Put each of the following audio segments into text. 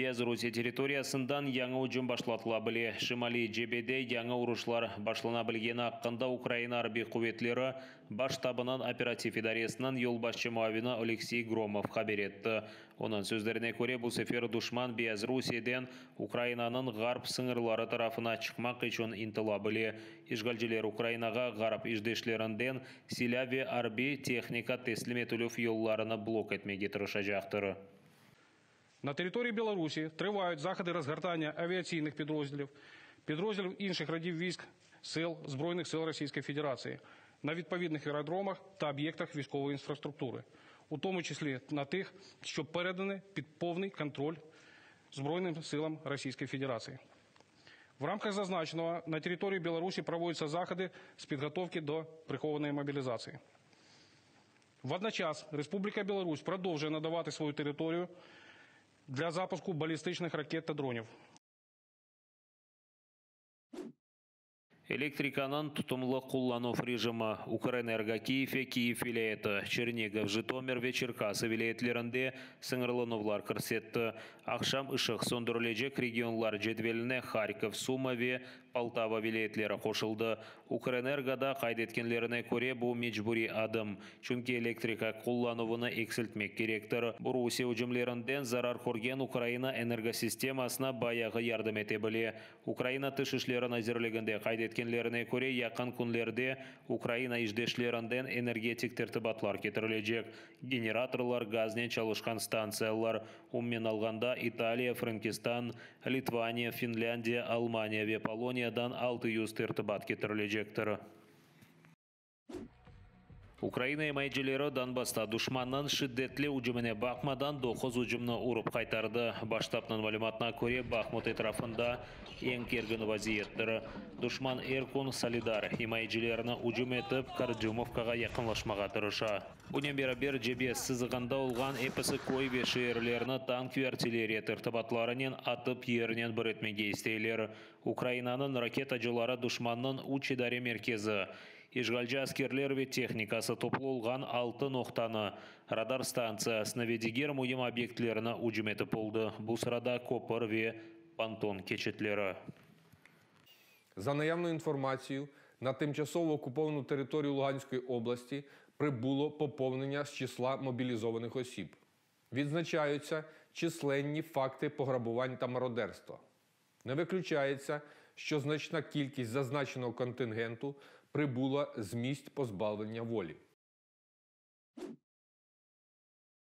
Беларусь территориясындан яңа ұжым башлатыла біле. Шимали жебеде яңа ұрышлар башлана білген аққында Украина арби құветлері баш табынан оператив идаресынан елбасшы муавина Алексей Громов хабар етті. Оның сөздеріне көре бұл сефер душман Беларусьеден Украинаның ғарып сыңырлары тарафына чықмақ үшін интыла біле. Ишгалжелер Украинаға ғарып иждешлерінден силяве арби техника теслим етіліп елларыны блок етмеге тырышажақтыры. На території Білорусі тривають заходи розгортання авіаційних підрозділів інших родів військ Збройних сил Російської Федерації на відповідних аеродромах та об'єктах військової інфраструктури, у тому числі на тих, що передані під повний контроль Збройним силам Російської Федерації. В рамках зазначеного на території Білорусі проводяться заходи з підготовки до прихованої мобілізації. Водночас Республіка Білорусь продовжує надавати свою територію для запуску балістичних ракет та дронів. Электриканын тутумлы кулланув режимі Укрэнерго Киеве, Киев вилайеті, Чернигов, Житомир ве Черкасы вилаyetlерінде сыңырланувлар кірсетті. Ақшам ышық сондырылежек регионлар жедвеліне Харьков, Сума ве Полтава вилаyetlері қошылды. Укрэнергода қайдеткенлеріне көре бұл мечбури адым. Чүнки электрика куллануыны эксілтмек керектір. Бұл Русия ұжымлерінден зарар көрген Украина энергосистемасына баяғы ярдым ете біле. Украина тышышлерін әзірлігінде қайдеткенлеріне көре яқын күнлерде Украина иждешлерінден энергетик тертібатлар кетірілежек. Генераторлар, газнен çalışқан станциялар. Уммен алғанда Италия, Франкистан, Литвания, Финляндия, Алмания ве Полониядан 600 тертібат кетірілежектір. Украина емайджелері Донбасста душманнан шиддетлі ұжымыне бақмадан 9 ұжымны ұрып қайтарды. Баштапның малюматына көре Бахмут етрафында ең кергін вазиеттірі. Душман Эркун Солидар емайджелеріні ұжым етіп Кардюмовкаға яқынлашмаға тырыша. Бұнен бері жебе сызығында олған эпісі кой ве шейірлеріні танк ве артиллерия тыртыбатларынан атып ерінен бір етмеге істейлер. Украинаның ракетачылары душманның учидаре меркезі. Ишгалжы аскерлер ве техникасы топлолған 6 ноқтаны радар станциясына ведигер мұйым объектлеріні ұжыметі болды. Бұл сырада Копыр ве Пантон кечетлері. За наявною інформацією, на тимчасово окуповану територію Луганської області прибуло поповнення з числа мобілізованих осіб. Відзначаються численні факти пограбувань та мародерства. Не виключається, що значна кількість зазначеного контингенту прибула з місць позбавлення волі.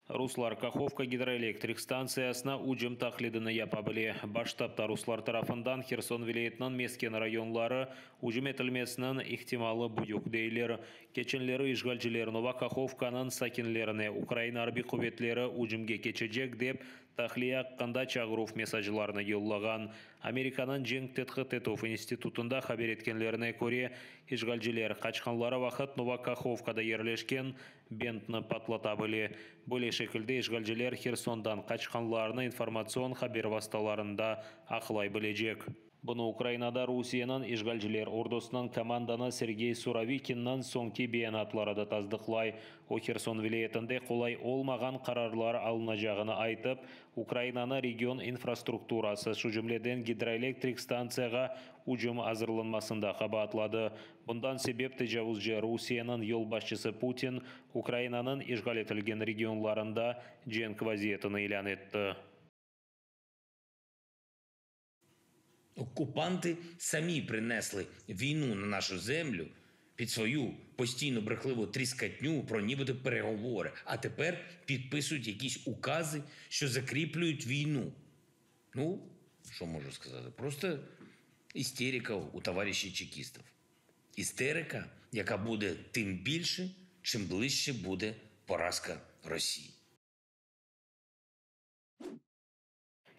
Руслар Каховка гидроэлектрик станциясына ұжым тақлидыны япабіле. Баштапта Руслар тарафындан Херсон вилаетінің мескен районлары ұжым етілмесінің ихтималы бұйық дейлер. Кеченлері ишгалжілер Нова Каховканың сакинлеріне Украина арби құветлері ұжымге кечежек деп тақлия қанда чағыруф месажыларыны еллаған. Американың Женг Тетхы-Тетов институтында хабер еткенлеріне көре ишгалжілер қачқанлары вақыт Нова Каховкада ерлешкен бентні патлата біле. Бөле шекілде ишгалжілер Херсондан қачқанларыны информацион хабер васталарында ақылай білежек. Бұны Украинада Русияның ишгалжілер ордосынан команданы Сергей Суровикиннан соңки бейанатлары да таздықлай. О Херсон вилаетінде қолай олмаған қарарлар алынажағыны айтып, Украинаны регион инфраструктурасы шүжімледен гидроэлектрик станцияға ұжым азырланмасында қабатлады. Бұндан себеп тежавузжы Русияның елбасшысы Путин Украинаның ишгал етілген регионларында Женг вазиетін илан етті. Окупанти самі принесли війну на нашу землю під свою постійну брехливу тріскатню про нібито переговори, а тепер підписують якісь укази, що закріплюють війну. Ну, що можу сказати? Просто істерика у товаришів чекістів. Істерика, яка буде тим більше, чим ближче буде поразка Росії.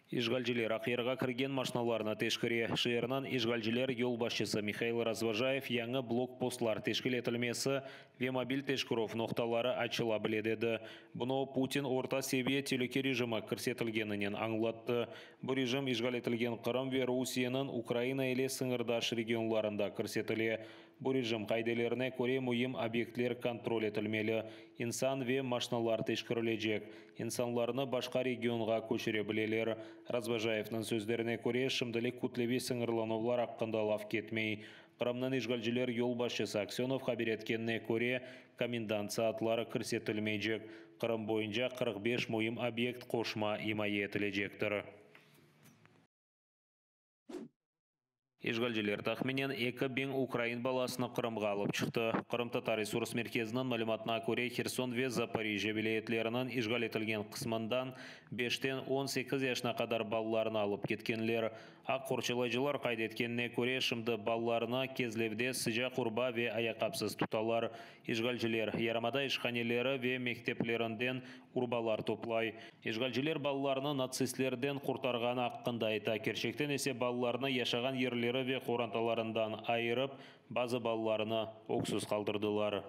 Ишгалжилер ақырға кірген машиналарына тешкіре. Шиырнан ишгалжилер ел басшысы Михаил Разважаев яңы блокпостлар тешкіл етілмесі Вемобиль тешкіров ноқталары ачыла біледеді. Бұны Путин орта себе телеке режимі кірсетілгенінен аңлатты. Бұл режим ишгал етілген Қырым ве Русияның Украина еле сыңырдаш регионларында кірсетіле. Бұл режим қайделеріне көре мұйым объектлер контроль етілмелі. Инсан ве машиналар тешкірілежек. Инсанларыны башқа регионға көшіре білелер. Разважаевның сөздеріне көре шымдылық күтлеве сыңырланулар аққында лaf кетмей. Қырымның ишгалжилер ел басшысы Аксенов хабар еткеніне көре комендант саатлары кірсетілмейжек. Қырым бойынша 45 мұйым объект қошма имайы етілежектір. Ишгалжилер тахменен 2 Украин баласыны Қырымға алып шықты. Қырым татар ресурс мерkezінің мәліметіне көре Херсон ве Запорижье вилаетлерінің ишгал етілген қысмандан 5-тен 18 яшына қадар балаларын алып кеткенлер. Ақ қорчылайжылар қайдеткеніне көре шымды балаларына кезлевде сыжа құрба ве аяқапсыз тұталар. Ишгалжилер ярамада ишханелері ве мектеплерінден урбалар топлай. Ишгалжилер балаларını нацистлерден құртарған аққында айта. Кершектен есе балаларını яшаған ерлері ве қоранталарından айырып, базы балаларını оқсыз қалдырдылар.